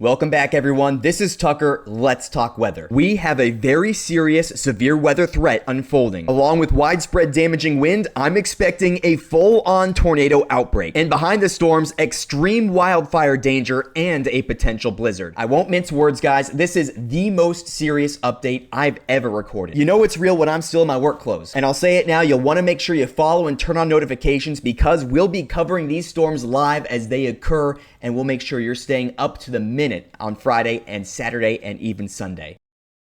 Welcome back, everyone. This is Tucker. Let's talk weather. We have a very serious severe weather threat unfolding. Along with widespread damaging wind, I'm expecting a full-on tornado outbreak. And behind the storms, extreme wildfire danger and a potential blizzard. I won't mince words, guys. This is the most serious update I've ever recorded. You know it's real when I'm still in my work clothes. And I'll say it now, you'll want to make sure you follow and turn on notifications because we'll be covering these storms live as they occur, and we'll make sure you're staying up to the minute on Friday and Saturday and even Sunday.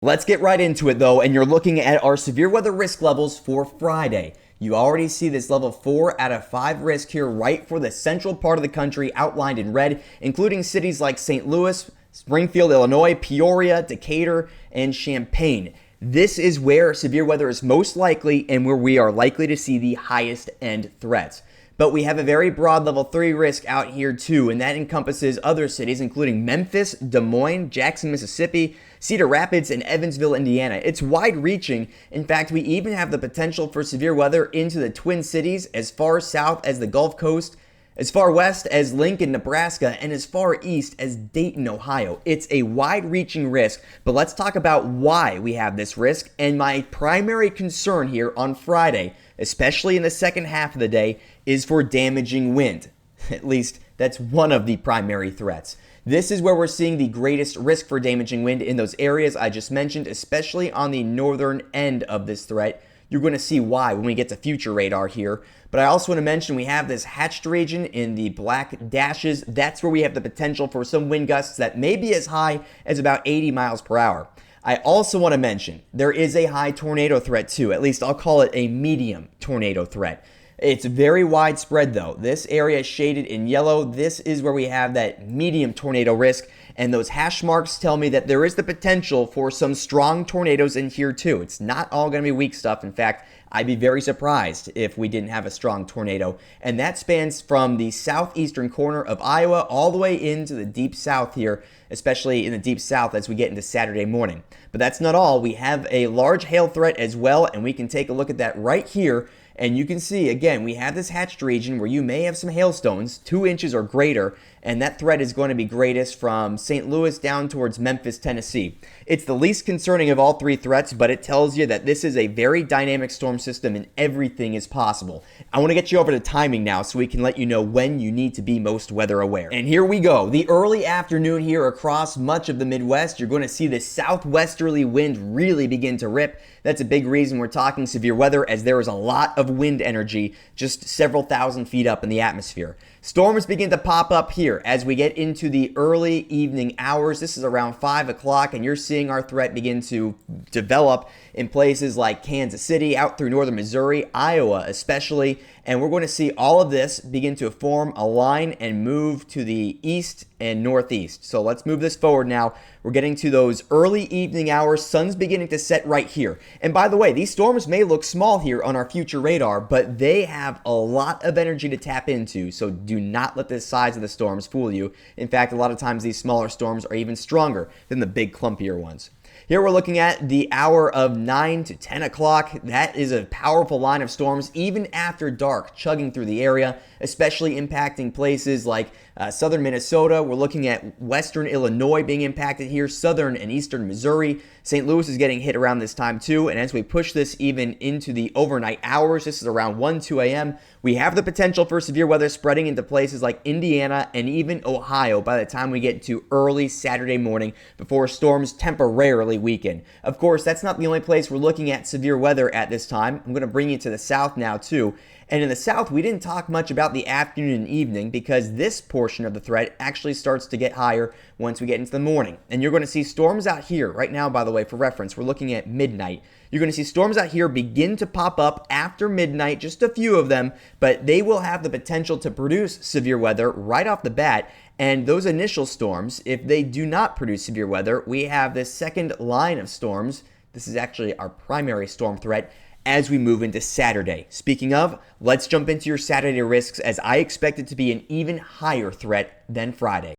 Let's get right into it though, and you're looking at our severe weather risk levels for Friday. You already see this level 4 out of 5 risk here right for the central part of the country outlined in red, including cities like St. Louis, Springfield, Illinois, Peoria, Decatur, and Champaign. This is where severe weather is most likely and where we are likely to see the highest end threats. But we have a very broad level 3 risk out here too, and that encompasses other cities including Memphis, Des Moines, Jackson, Mississippi, Cedar Rapids, and Evansville, Indiana. It's wide-reaching. In fact, we even have the potential for severe weather into the Twin Cities, as far south as the Gulf Coast, as far west as Lincoln, Nebraska, and as far east as Dayton, Ohio. It's a wide-reaching risk, but let's talk about why we have this risk. And my primary concern here on Friday, especially in the second half of the day, is for damaging wind. At least that's one of the primary threats. This is where we're seeing the greatest risk for damaging wind in those areas I just mentioned, especially on the northern end of this threat. You're going to see why when we get to future radar here. But I also want to mention we have this hatched region in the black dashes. That's where we have the potential for some wind gusts that may be as high as about 80 miles per hour. I also want to mention there is a high tornado threat too. At least I'll call it a medium tornado threat. It's very widespread though. This area is shaded in yellow. This is where we have that medium tornado risk. And those hash marks tell me that there is the potential for some strong tornadoes in here too. It's not all going to be weak stuff. In fact, I'd be very surprised if we didn't have a strong tornado. And that spans from the southeastern corner of Iowa all the way into the deep south here, especially in the deep south as we get into Saturday morning. But that's not all. We have a large hail threat as well, and we can take a look at that right here. And you can see, again, we have this hatched region where you may have some hailstones, 2 inches or greater, and that threat is going to be greatest from St. Louis down towards Memphis, Tennessee. It's the least concerning of all 3 threats, but it tells you that this is a very dynamic storm system and everything is possible. I want to get you over to timing now so we can let you know when you need to be most weather aware. And here we go. The early afternoon here across much of the Midwest, you're going to see the southwesterly wind really begin to rip. That's a big reason we're talking severe weather, as there is a lot of wind energy just several thousand feet up in the atmosphere. Storms begin to pop up here as we get into the early evening hours. This is around 5 o'clock, and you're seeing our threat begin to develop in places like Kansas City, out through northern Missouri, Iowa especially. And we're going to see all of this begin to form a line and move to the east and northeast. So let's move this forward now. We're getting to those early evening hours. Sun's beginning to set right here. And by the way, these storms may look small here on our future radar, but they have a lot of energy to tap into. So do not let the size of the storms fool you. In fact, a lot of times these smaller storms are even stronger than the big clumpier ones. Here we're looking at the hour of 9 to 10 o'clock. That is a powerful line of storms even after dark, chugging through the area, especially impacting places like southern Minnesota. We're looking at western Illinois being impacted here, southern and eastern Missouri. St. Louis is getting hit around this time too. And as we push this even into the overnight hours, this is around 1, 2 a.m., we have the potential for severe weather spreading into places like Indiana and even Ohio by the time we get to early Saturday morning before storms temporarily weaken. Of course, that's not the only place we're looking at severe weather at this time. I'm going to bring you to the south now too. And in the south, we didn't talk much about the afternoon and evening because this portion of the threat actually starts to get higher once we get into the morning. And you're going to see storms out here right now, by the way, for reference, we're looking at midnight. You're going to see storms out here begin to pop up after midnight, just a few of them, but they will have the potential to produce severe weather right off the bat. And those initial storms, if they do not produce severe weather, we have this second line of storms. This is actually our primary storm threat as we move into Saturday. Speaking of, let's jump into your Saturday risks, as I expect it to be an even higher threat than Friday.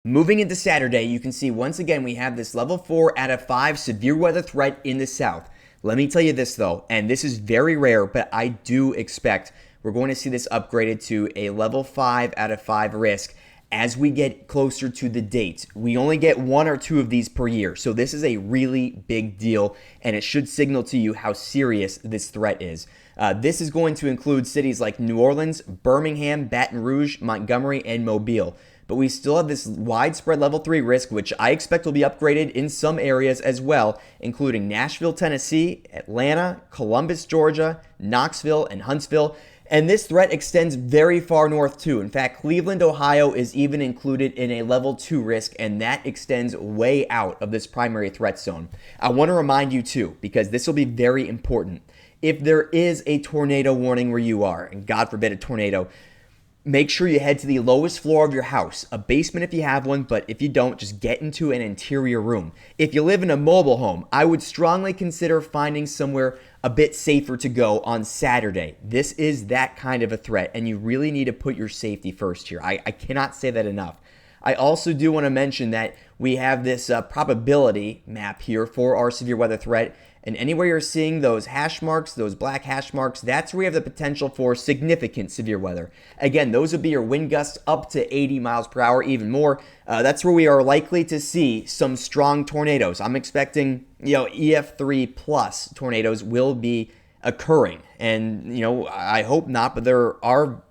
Moving into Saturday, you can see once again we have this level 4 out of 5 severe weather threat in the south. Let me tell you this though, and this is very rare, but I do expect we're going to see this upgraded to a level 5 out of 5 risk as we get closer to the date. We only get 1 or 2 of these per year, so this is a really big deal, and it should signal to you how serious this threat is. This is going to include cities like New Orleans, Birmingham, Baton Rouge, Montgomery, and Mobile. But we still have this widespread level 3 risk, which I expect will be upgraded in some areas as well, including Nashville, Tennessee, Atlanta, Columbus, Georgia, Knoxville, and Huntsville. And this threat extends very far north too. In fact, Cleveland, Ohio is even included in a level 2 risk, and that extends way out of this primary threat zone. I want to remind you too, because this will be very important. If there is a tornado warning where you are, and God forbid a tornado, make sure you head to the lowest floor of your house, a basement if you have one, but if you don't, just get into an interior room. If you live in a mobile home, I would strongly consider finding somewhere a bit safer to go on Saturday. This is that kind of a threat, and you really need to put your safety first here. I cannot say that enough. I also do want to mention that we have this probability map here for our severe weather threat. And anywhere you're seeing those hash marks, those black hash marks, that's where you have the potential for significant severe weather. Again, those would be your wind gusts up to 80 miles per hour, even more. That's where we are likely to see some strong tornadoes. I'm expecting, EF3 plus tornadoes will be occurring. And, I hope not, but there are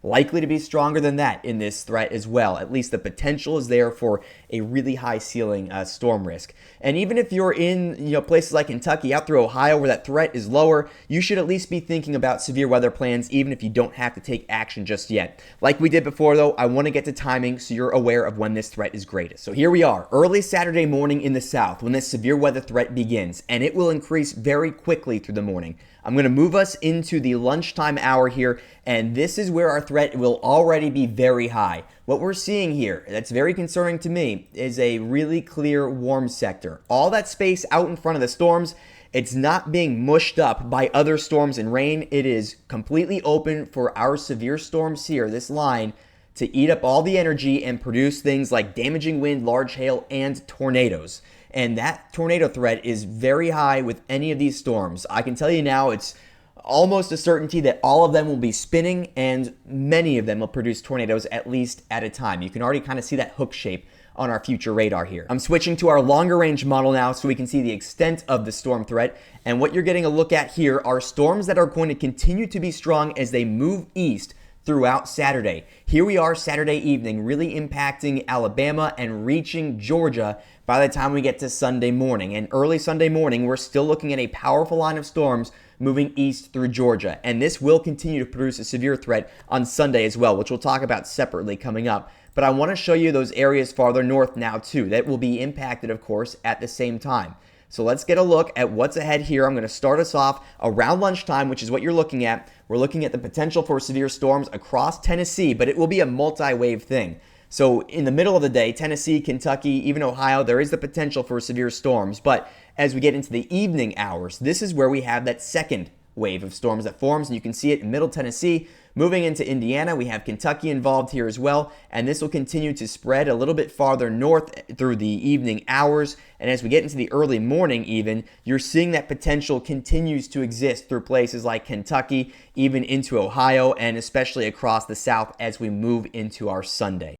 likely to be stronger than that in this threat as well. At least the potential is there for a really high ceiling storm risk. And even if you're in places like Kentucky, out through Ohio, where that threat is lower, you should at least be thinking about severe weather plans, even if you don't have to take action just yet. Like we did before, though, I want to get to timing so you're aware of when this threat is greatest. So here we are, early Saturday morning in the south, when this severe weather threat begins, and it will increase very quickly through the morning. I'm going to move us into the lunchtime hour here, and this is where our threat will already be very high. What we're seeing here, that's very concerning to me, is a really clear warm sector. All that space out in front of the storms, it's not being mushed up by other storms and rain. It is completely open for our severe storms here, this line, to eat up all the energy and produce things like damaging wind, large hail, and tornadoes. And that tornado threat is very high with any of these storms. I can tell you now, it's almost a certainty that all of them will be spinning, and many of them will produce tornadoes at least at a time. You can already kind of see that hook shape on our future radar here. I'm switching to our longer range model now so we can see the extent of the storm threat. And what you're getting a look at here are storms that are going to continue to be strong as they move east throughout Saturday. Here we are Saturday evening, really impacting Alabama and reaching Georgia by the time we get to Sunday morning. And early Sunday morning, we're still looking at a powerful line of storms moving east through Georgia. And this will continue to produce a severe threat on Sunday as well, which we'll talk about separately coming up. But I want to show you those areas farther north now too that will be impacted, of course, at the same time. So let's get a look at what's ahead here. I'm going to start us off around lunchtime, which is what you're looking at. We're looking at the potential for severe storms across Tennessee, but it will be a multi-wave thing. So in the middle of the day, Tennessee, Kentucky, even Ohio, there is the potential for severe storms. But as we get into the evening hours, this is where we have that second wave of storms that forms, and you can see it in Middle Tennessee. Moving into Indiana, we have Kentucky involved here as well, and this will continue to spread a little bit farther north through the evening hours. And as we get into the early morning even, you're seeing that potential continues to exist through places like Kentucky, even into Ohio, and especially across the south as we move into our Sunday.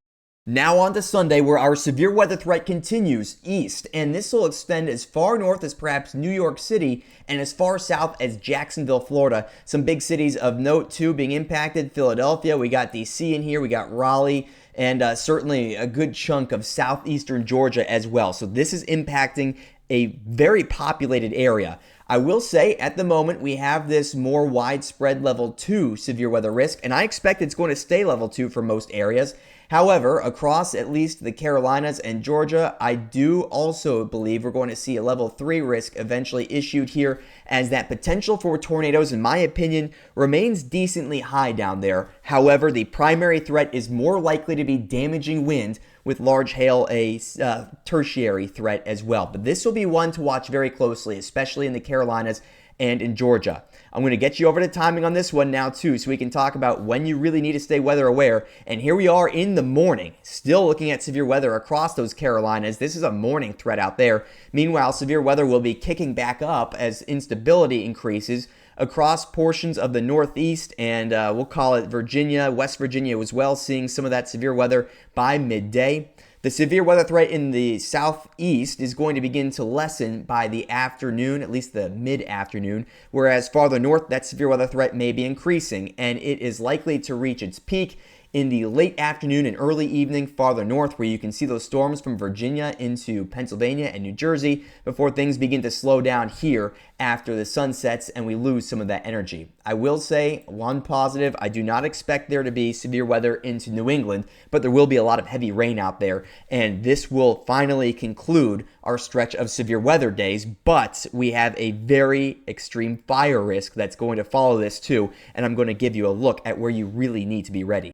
Now on to Sunday, where our severe weather threat continues east, and this will extend as far north as perhaps New York City and as far south as Jacksonville, Florida. Some big cities of note too being impacted: Philadelphia, we got DC in here, we got Raleigh, and certainly a good chunk of southeastern Georgia as well. So this is impacting a very populated area. I will say at the moment we have this more widespread level 2 severe weather risk, and I expect it's going to stay level 2 for most areas. However, across at least the Carolinas and Georgia, I do also believe we're going to see a level 3 risk eventually issued here, as that potential for tornadoes, in my opinion, remains decently high down there. However, the primary threat is more likely to be damaging wind, with large hail a tertiary threat as well. But this will be one to watch very closely, especially in the Carolinas and in Georgia. I'm going to get you over to timing on this one now too, so we can talk about when you really need to stay weather aware. And here we are in the morning, still looking at severe weather across those Carolinas. This is a morning threat out there. Meanwhile, severe weather will be kicking back up as instability increases across portions of the Northeast, and we'll call it Virginia, West Virginia as well, seeing some of that severe weather by midday. The severe weather threat in the southeast is going to begin to lessen by the afternoon, at least the mid-afternoon, whereas farther north, that severe weather threat may be increasing, and it is likely to reach its peak in the late afternoon and early evening farther north, where you can see those storms from Virginia into Pennsylvania and New Jersey before things begin to slow down here after the sun sets and we lose some of that energy. I will say one positive, I do not expect there to be severe weather into New England, but there will be a lot of heavy rain out there, and this will finally conclude our stretch of severe weather days, but we have a very extreme fire risk that's going to follow this too, and I'm going to give you a look at where you really need to be ready.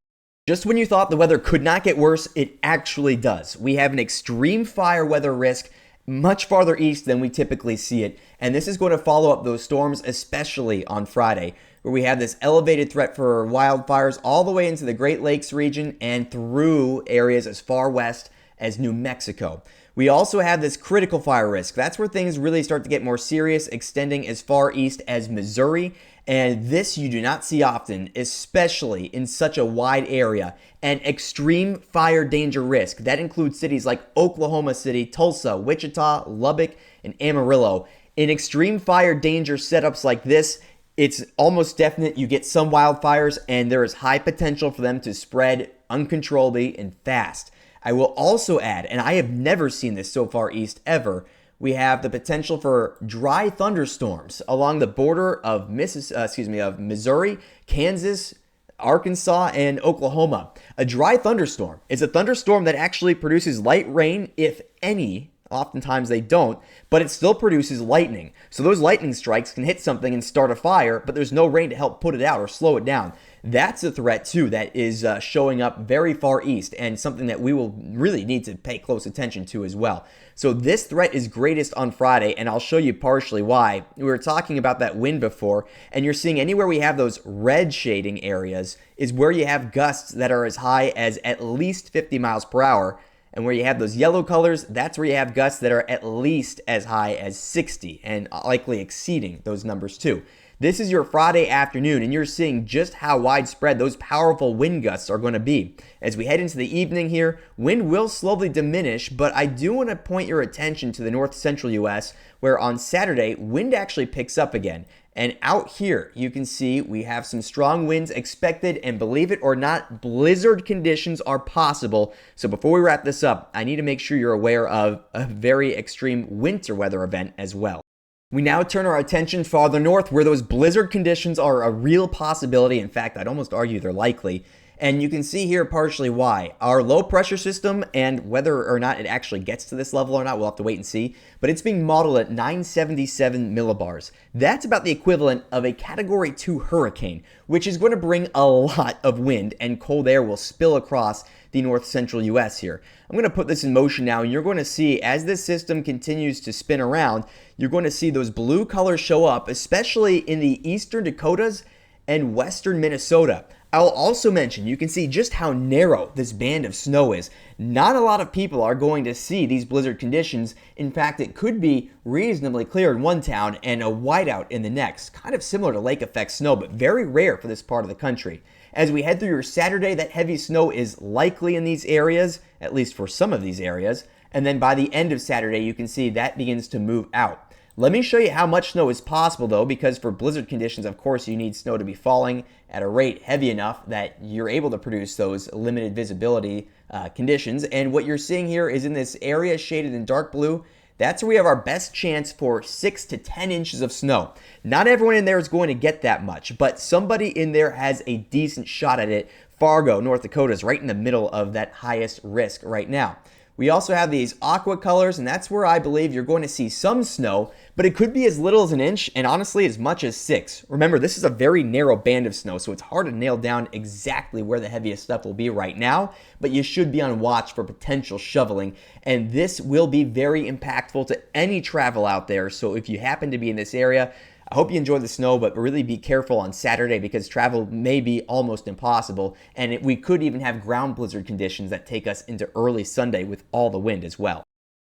Just when you thought the weather could not get worse, it actually does. We have an extreme fire weather risk much farther east than we typically see it, and this is going to follow up those storms, especially on Friday, where we have this elevated threat for wildfires all the way into the Great Lakes region and through areas as far west as New Mexico. We also have this critical fire risk. That's where things really start to get more serious, extending as far east as Missouri. And this you do not see often, especially in such a wide area. An extreme fire danger risk. That includes cities like Oklahoma City, Tulsa, Wichita, Lubbock, and Amarillo. In extreme fire danger setups like this, it's almost definite you get some wildfires, and there is high potential for them to spread uncontrollably and fast. I will also add, and I have never seen this so far east ever, we have the potential for dry thunderstorms along the border of Missouri, Kansas, Arkansas, and Oklahoma. A dry thunderstorm is a thunderstorm that actually produces light rain, if any. Oftentimes they don't, but it still produces lightning. So those lightning strikes can hit something and start a fire, but there's no rain to help put it out or slow it down. That's a threat too that is showing up very far east, and something that we will really need to pay close attention to as well. So this threat is greatest on Friday, and I'll show you partially why. We were talking about that wind before, and you're seeing anywhere we have those red shading areas is where you have gusts that are as high as at least 50 miles per hour. And where you have those yellow colors, that's where you have gusts that are at least as high as 60 and likely exceeding those numbers too. This is your Friday afternoon, and you're seeing just how widespread those powerful wind gusts are going to be. As we head into the evening here, wind will slowly diminish, but I do want to point your attention to the north central U.S., where on Saturday, wind actually picks up again. And out here, you can see we have some strong winds expected, and believe it or not, blizzard conditions are possible. So before we wrap this up, I need to make sure you're aware of a very extreme winter weather event as well. We now turn our attention farther north, where those blizzard conditions are a real possibility. In fact, I'd almost argue they're likely. And you can see here partially why. Our low pressure system, and whether or not it actually gets to this level or not, we'll have to wait and see, but it's being modeled at 977 millibars. That's about the equivalent of a Category 2 hurricane, which is going to bring a lot of wind, and cold air will spill across the north central U.S. here. I'm going to put this in motion now, and you're going to see as this system continues to spin around, you're going to see those blue colors show up, especially in the eastern Dakotas and western Minnesota. I'll also mention, you can see just how narrow this band of snow is. Not a lot of people are going to see these blizzard conditions. In fact, it could be reasonably clear in one town and a whiteout in the next. Kind of similar to lake effect snow, but very rare for this part of the country. As we head through your Saturday, that heavy snow is likely in these areas, at least for some of these areas. And then by the end of Saturday, you can see that begins to move out. Let me show you how much snow is possible though, because for blizzard conditions, of course, you need snow to be falling at a rate heavy enough that you're able to produce those limited visibility conditions. And what you're seeing here is in this area shaded in dark blue, that's where we have our best chance for 6 to 10 inches of snow. Not everyone in there is going to get that much, but somebody in there has a decent shot at it. Fargo, North Dakota is right in the middle of that highest risk right now. We also have these aqua colors, and that's where I believe you're going to see some snow, but it could be as little as an inch and honestly as much as 6. Remember, this is a very narrow band of snow, so it's hard to nail down exactly where the heaviest stuff will be right now, but you should be on watch for potential shoveling, and this will be very impactful to any travel out there. So if you happen to be in this area, I hope you enjoy the snow, but really be careful on Saturday because travel may be almost impossible, and we could even have ground blizzard conditions that take us into early Sunday with all the wind as well.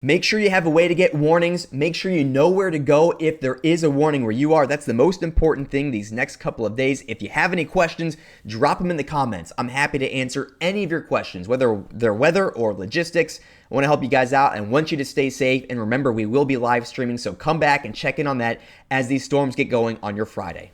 Make sure you have a way to get warnings. Make sure you know where to go if there is a warning where you are. That's the most important thing these next couple of days. If you have any questions, drop them in the comments. I'm happy to answer any of your questions, whether they're weather or logistics. I want to help you guys out and want you to stay safe. And remember, we will be live streaming, so come back and check in on that as these storms get going on your Friday.